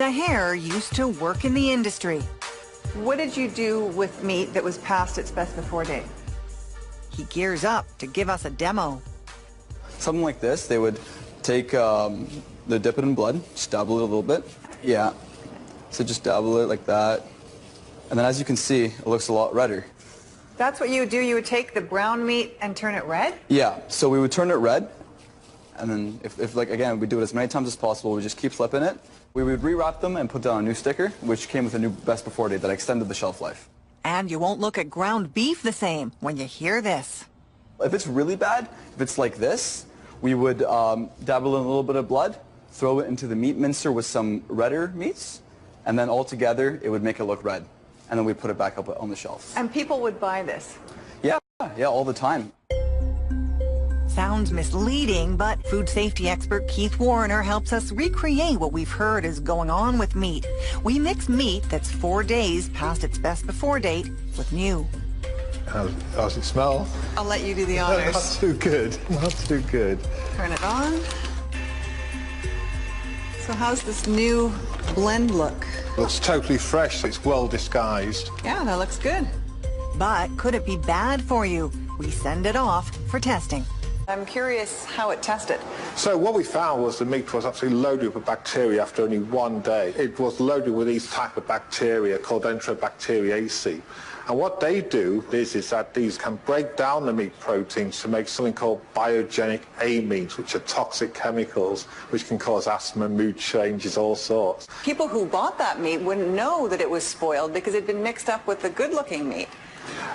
Zaher used to work in the industry. What did you do with meat that was past its best before date? He gears up to give us a demo. Something like this, they would take, they dip it in blood, just dabble it a little bit. Yeah, so just dabble it like that. And then as you can see, it looks a lot redder. That's what you would do? You would take the brown meat and turn it red? Yeah, so we would turn it red. And then if like, again, we do it as many times as possible, we just keep flipping it. We would rewrap them and put down a new sticker, which came with a new best before date that extended the shelf life. And you won't look at ground beef the same when you hear this. If it's really bad, if it's like this, we would dabble in a little bit of blood, throw it into the meat mincer with some redder meats, and then all together it would make it look red. And then we put it back up on the shelf. And people would buy this? Yeah, all the time. Sounds misleading, but food safety expert Keith Warner helps us recreate what we've heard is going on with meat. We mix meat that's 4 days past its best before date with new. How does it smell? I'll let you do the honors. Not too good. Not too good. Turn it on. So how's this new blend look? Looks totally fresh. It's well disguised. Yeah, that looks good. But could it be bad for you? We send it off for testing. I'm curious how it tested. So what we found was the meat was absolutely loaded with bacteria after only 1 day. It was loaded with these type of bacteria called Enterobacteriaceae. And what they do is that these can break down the meat proteins to make something called biogenic amines, which are toxic chemicals which can cause asthma, mood changes, all sorts. People who bought that meat wouldn't know that it was spoiled because it'd been mixed up with the good-looking meat.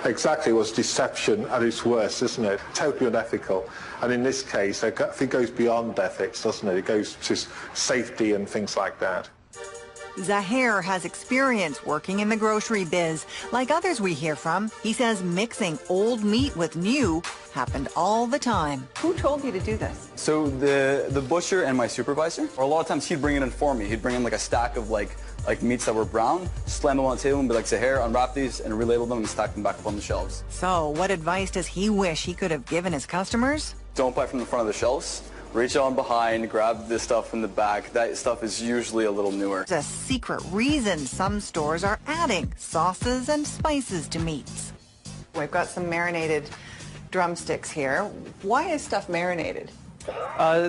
Exactly, it was deception at its worst, isn't it? Totally unethical. And in this case, I think it goes beyond ethics, doesn't it? It goes to safety and things like that. Zaher has experience working in the grocery biz. Like others we hear from, he says mixing old meat with new happened all the time. Who told you to do this? So the butcher and my supervisor, or a lot of times he'd bring it in for me. He'd bring in like a stack of like meats that were brown, slam them on the table and be like, Zaher, unwrap these and relabel them and stack them back up on the shelves. So what advice does he wish he could have given his customers? Don't buy from the front of the shelves. Reach on behind, grab this stuff in the back. That stuff is usually a little newer. There's a secret reason some stores are adding sauces and spices to meats. We've got some marinated drumsticks here. Why is stuff marinated?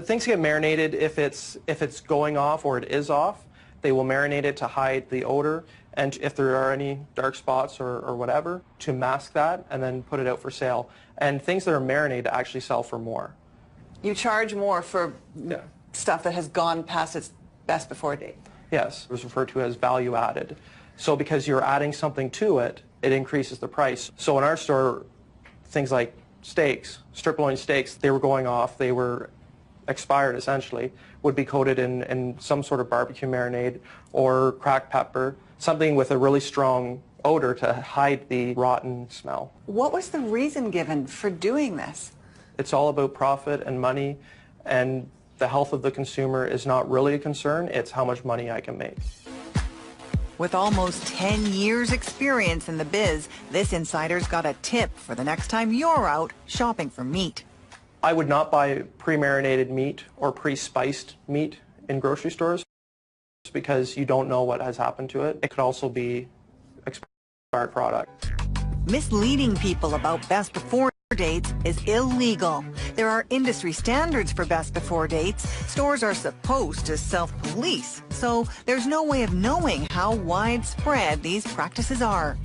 Things get marinated if it's going off or it is off. They will marinate it to hide the odor, and if there are any dark spots or whatever, to mask that and then put it out for sale. And things that are marinated actually sell for more. You charge more for stuff that has gone past its best before date? Yes, it was referred to as value added. So because you're adding something to it, it increases the price. So in our store, things like steaks, strip loin steaks, they were going off, they were expired essentially, would be coated in some sort of barbecue marinade or cracked pepper, something with a really strong odor to hide the rotten smell. What was the reason given for doing this? It's all about profit and money, and the health of the consumer is not really a concern, it's how much money I can make. With almost 10 years experience in the biz, this insider's got a tip for the next time you're out shopping for meat. I would not buy pre-marinated meat or pre-spiced meat in grocery stores because you don't know what has happened to it. It could also be expired product. Misleading people about best before dates is illegal. There are industry standards for best before dates. Stores are supposed to self-police, so there's no way of knowing how widespread these practices are.